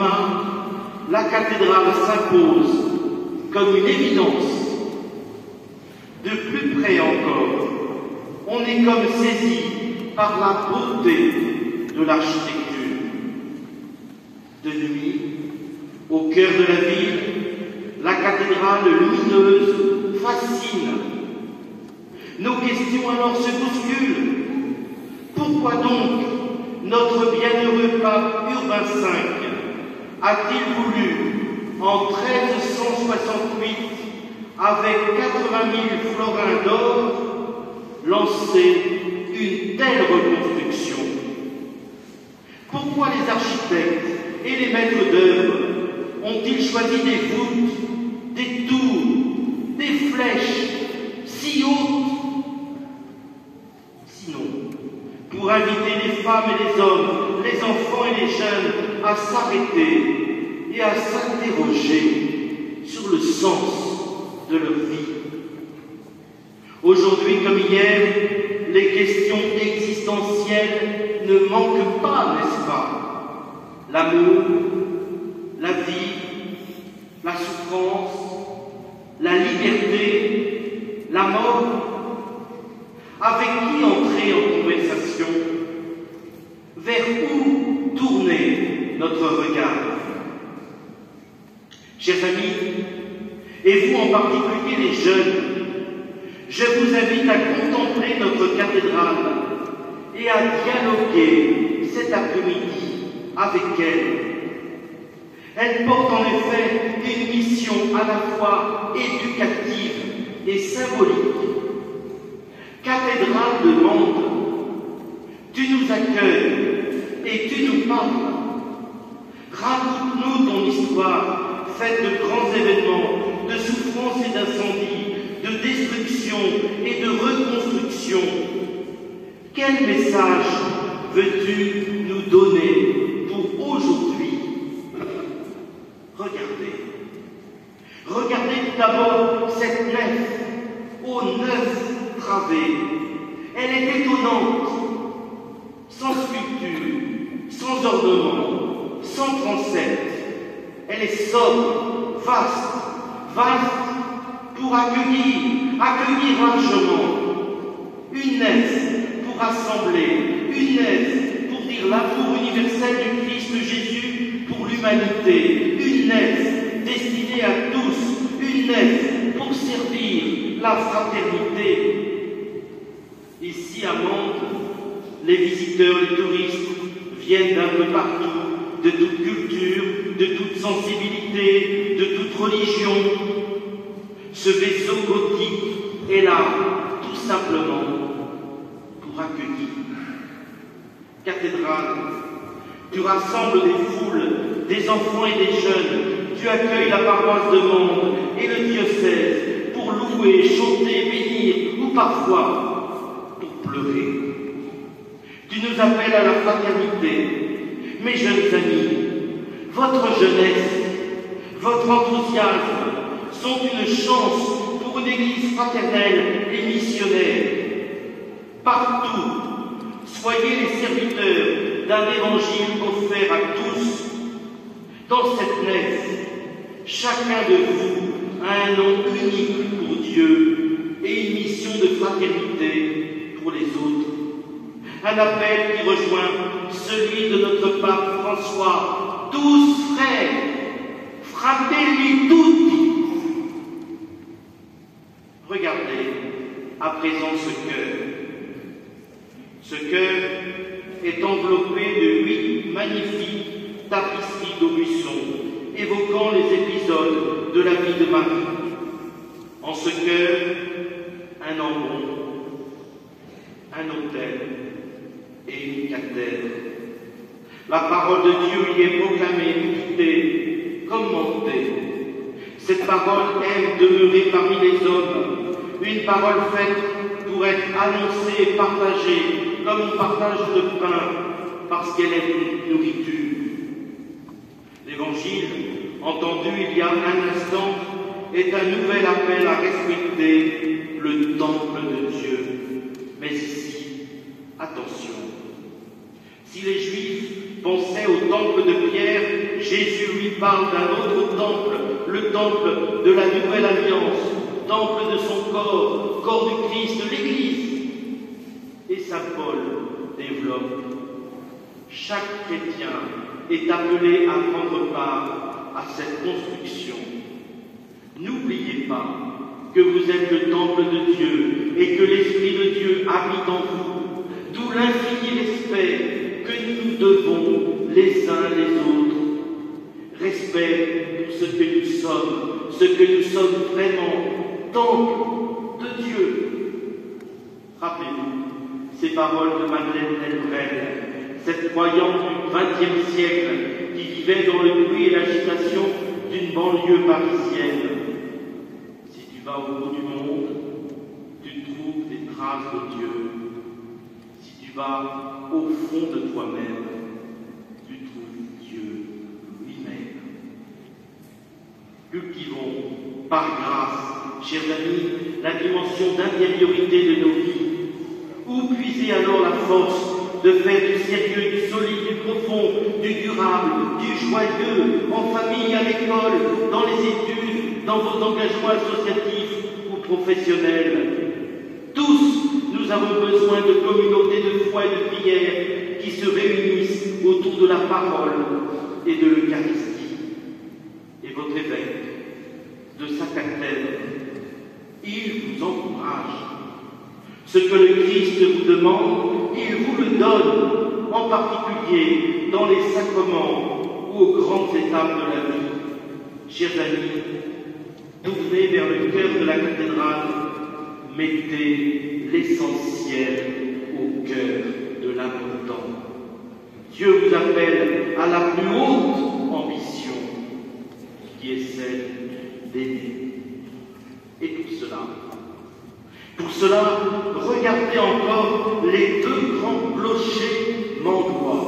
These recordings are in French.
Romain, la cathédrale s'impose comme une évidence. De plus près encore, on est comme saisi par la beauté de l'architecture. De nuit, au cœur de la ville, la cathédrale lumineuse fascine. Nos questions alors se bousculent. Pourquoi donc notre bienheureux pape Urbain V a-t-il voulu, en 1368, avec 80 000 florins d'or, lancer une telle reconstruction? Pourquoi les architectes et les maîtres d'œuvre ont-ils choisi des voûtes, des tours, des flèches si hautes? Sinon, pour inviter les femmes et les hommes, les enfants et les jeunes à s'arrêter et à s'interroger sur le sens de leur vie. Aujourd'hui comme hier, les questions existentielles ne manquent pas, n'est-ce pas? L'amour, la vie, la souffrance, la liberté, la mort. Avec qui entrer en conversation? Vers où tourner notre regard? Chers amis, et vous en particulier les jeunes, je vous invite à contempler notre cathédrale et à dialoguer cet après-midi avec elle. Elle porte en effet une mission à la fois éducative et symbolique. Cathédrale de monde, tu nous accueilles et tu nous parles. Raconte-nous ton histoire faite de grands événements, de souffrances et d'incendies, de destruction et de reconstruction. Quel message veux-tu nous donner pour aujourd'hui? Regardez tout d'abord cette nef aux 9 travées. Elle est étonnante, sans sculpture, sans ornement, sans transept. Elle est sobre, vaste pour accueillir largement. Une nef pour rassembler, une nef pour dire l'amour universel du Christ Jésus pour l'humanité, une nef destinée à tous, une nef pour servir la fraternité. Ici à Mende, les visiteurs, les touristes viennent d'un peu partout, de toute culture, de toute sensibilité, de toute religion. Ce vaisseau gothique est là, tout simplement, pour accueillir. Cathédrale, tu rassembles des foules, des enfants et des jeunes, tu accueilles la paroisse de Mende et le diocèse pour louer, chanter, bénir ou parfois pour pleurer. Tu nous appelles à la fraternité. Mes jeunes amis, votre jeunesse, votre enthousiasme sont une chance pour une église fraternelle et missionnaire. Partout, soyez les serviteurs d'un évangile offert à tous. Dans cette nef, chacun de vous a un nom unique pour Dieu et une mission de fraternité pour les autres. Un appel qui rejoint celui de notre pape François. Tous frères, fratelli tutti. Regardez à présent ce cœur. Ce cœur est enveloppé de 8 magnifiques tapisseries d'Aubusson, évoquant les épisodes de la vie de Marie. En ce cœur, un ambon, un autel et une cathèdre. La parole de Dieu y est proclamée, méditée, commentée. Cette parole aime demeurer parmi les hommes, une parole faite pour être annoncée et partagée, comme on partage le pain, parce qu'elle est une nourriture. L'Évangile, entendu il y a un instant, est un nouvel appel à respecter le temple de Dieu. Mais ici, attention, si les Juifs pensait au temple de Pierre, Jésus lui parle d'un autre temple, le temple de la nouvelle alliance, temple de son corps, corps du Christ, l'Église. Et saint Paul développe: chaque chrétien est appelé à prendre part à cette construction. N'oubliez pas que vous êtes le temple de Dieu et que l'Esprit de Dieu habite en vous, d'où l'infini respect que nous devons les uns les autres. Respect pour ce que nous sommes vraiment, temple de Dieu. Rappelez-vous ces paroles de Madeleine Delbrel, cette croyante du XXe siècle qui vivait dans le bruit et l'agitation d'une banlieue parisienne. Si tu vas au bout du monde, tu trouves des traces de Dieu. Si tu vas au fond de toi-même, tu trouves Dieu lui-même. Cultivons, par grâce, chers amis, la dimension d'intériorité de nos vies. Où puiser alors la force de faire du sérieux, du solide, du profond, du durable, du joyeux, en famille, à l'école, dans les études, dans vos engagements associatifs ou professionnels. Tous, nous avons besoin de communautés de foi et de prière qui se réunissent autour de la parole et de l'Eucharistie. Et votre évêque, de sa cathèdre, il vous encourage. Ce que le Christ vous demande, il vous le donne, en particulier dans les sacrements ou aux grandes étapes de la vie. Chers amis, tournez vers le cœur de la cathédrale, mettez l'essentiel au cœur de l'important. Dieu vous appelle à la plus haute ambition, qui est celle d'aimer. Et pour cela, regardez encore les deux grands clochers mandois,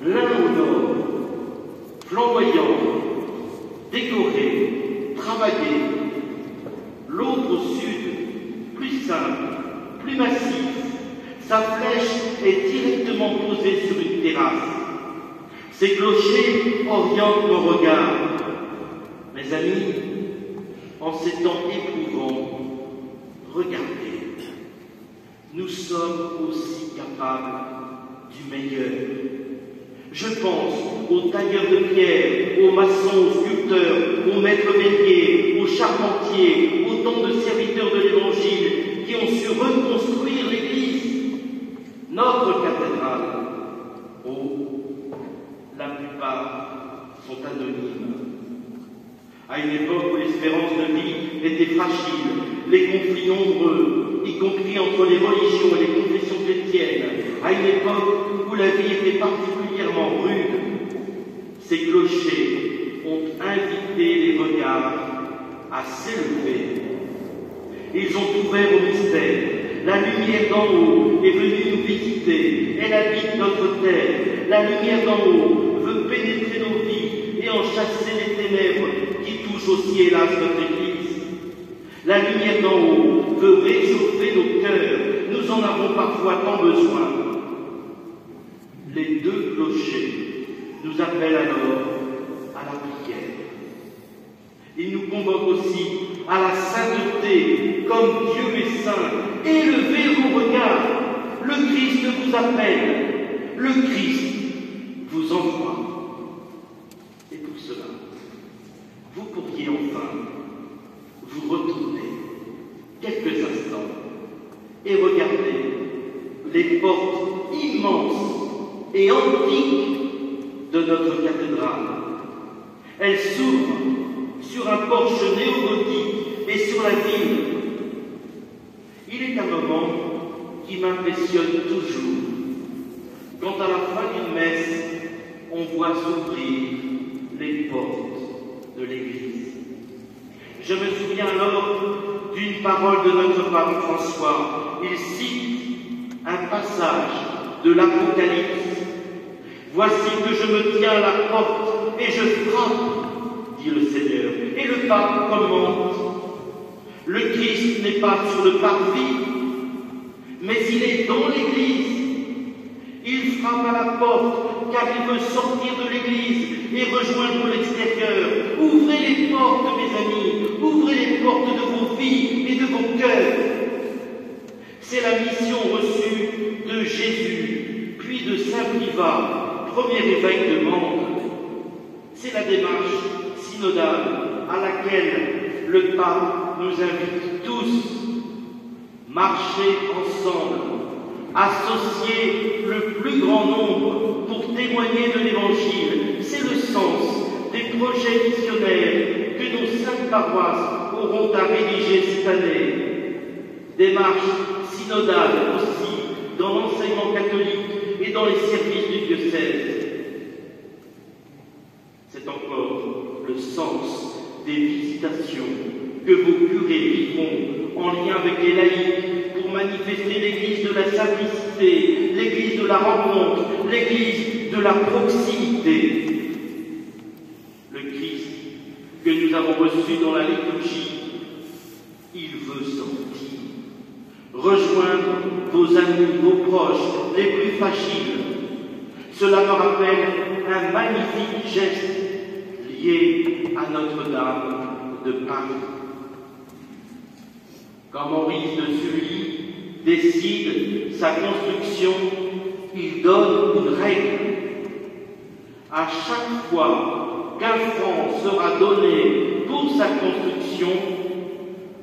l'un au nord, flamboyant, décoré, travaillé, l'autre au sud, plus simple, plus massif. Sa flèche est directement posée sur une terrasse. Ces clochers orientent nos regards. Mes amis, en ces temps éprouvants, regardez, nous sommes aussi capables du meilleur. Je pense aux tailleurs de pierre, aux maçons, aux sculpteurs, aux maîtres verriers, aux charpentiers, autant de serviteurs de l'Évangile qui ont su reconstruire l'Église. Notre cathédrale, la plupart sont anonymes. À une époque où l'espérance de vie était fragile, les conflits nombreux, y compris entre les religions et les confessions chrétiennes, à une époque où la vie était particulièrement rude, ces clochers ont invité les regards à s'élever. Ils ont ouvert au mystère. La lumière d'en haut est venue nous visiter. Elle habite notre terre. La lumière d'en haut veut pénétrer nos vies et en chasser les ténèbres qui touchent aussi, hélas, notre Église. La lumière d'en haut veut réchauffer nos cœurs. Nous en avons parfois tant besoin. Les deux clochers nous appellent alors à la prière. Ils nous convoquent aussi à la sainteté, comme Dieu est saint. Élevez vos regards. Le Christ vous appelle. Le Christ vous envoie. Et pour cela, vous pourriez enfin vous retourner quelques instants et regarder les portes immenses et antiques de notre cathédrale. Elles s'ouvrent sur un porche néogothique et sur la ville. Il est un moment qui m'impressionne toujours, quand à la fin d'une messe, on voit s'ouvrir les portes de l'Église. Je me souviens alors d'une parole de notre pape François. Il cite un passage de l'Apocalypse. « Voici que je me tiens à la porte et je frappe, dit le Seigneur. » Et le pape commente: le Christ n'est pas sur le parvis, mais il est dans l'Église. Il frappe à la porte, car il veut sortir de l'église et rejoindre l'extérieur. Ouvrez les portes, mes amis, ouvrez les portes de vos vies et de vos cœurs. C'est la mission reçue de Jésus, puis de Saint Privat, premier évêque de Mende. C'est la démarche synodale à laquelle le pape nous invite tous. Marcher ensemble, associer le plus grand nombre pour témoigner de l'Évangile. C'est le sens des projets missionnaires que nos 5 paroisses auront à rédiger cette année. Démarche synodale aussi dans l'enseignement catholique et dans les services du diocèse. C'est encore le sens des visitations que vos curés vivront en lien avec les laïcs pour manifester l'église de la simplicité, l'église de la rencontre, l'église de la proximité. Le Christ que nous avons reçu dans la liturgie, il veut sortir, rejoindre vos amis, vos proches, les plus fragiles. Cela me rappelle un magnifique geste lié à Notre-Dame de Paris. Quand Maurice de Sully décide sa construction, il donne une règle. À chaque fois qu'un franc sera donné pour sa construction,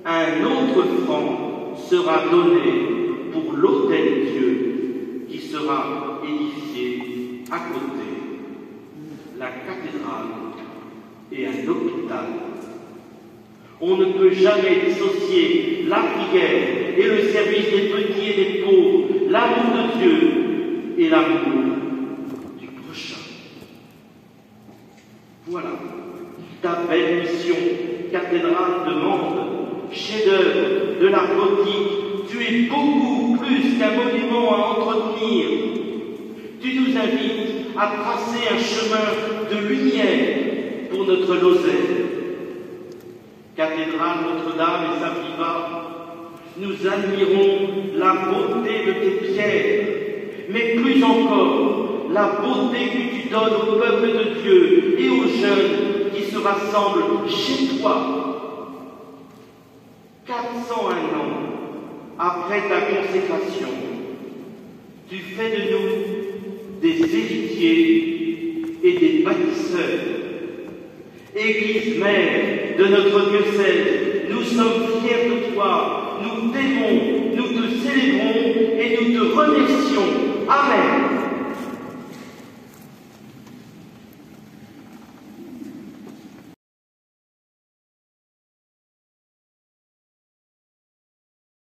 un autre franc sera donné pour l'Hôtel-Dieu qui sera édifié à côté, la cathédrale et un hôpital. On ne peut jamais dissocier la prière et le service des petits et des pauvres, l'amour de Dieu et l'amour du prochain. Voilà ta belle mission, cathédrale de Mende, chef-d'œuvre de l'art gothique. Tu es beaucoup plus qu'un monument à entretenir. Tu nous invites à tracer un chemin de lumière pour notre Lozère. Cathédrale Notre-Dame et Saint-Privat, nous admirons la beauté de tes pierres, mais plus encore, la beauté que tu donnes au peuple de Dieu et aux jeunes qui se rassemblent chez toi. 401 ans après ta consécration, tu fais de nous des héritiers et des bâtisseurs. Église mère de notre diocèse, nous sommes fiers de toi, nous t'aimons, nous te célébrons et nous te remercions. Amen.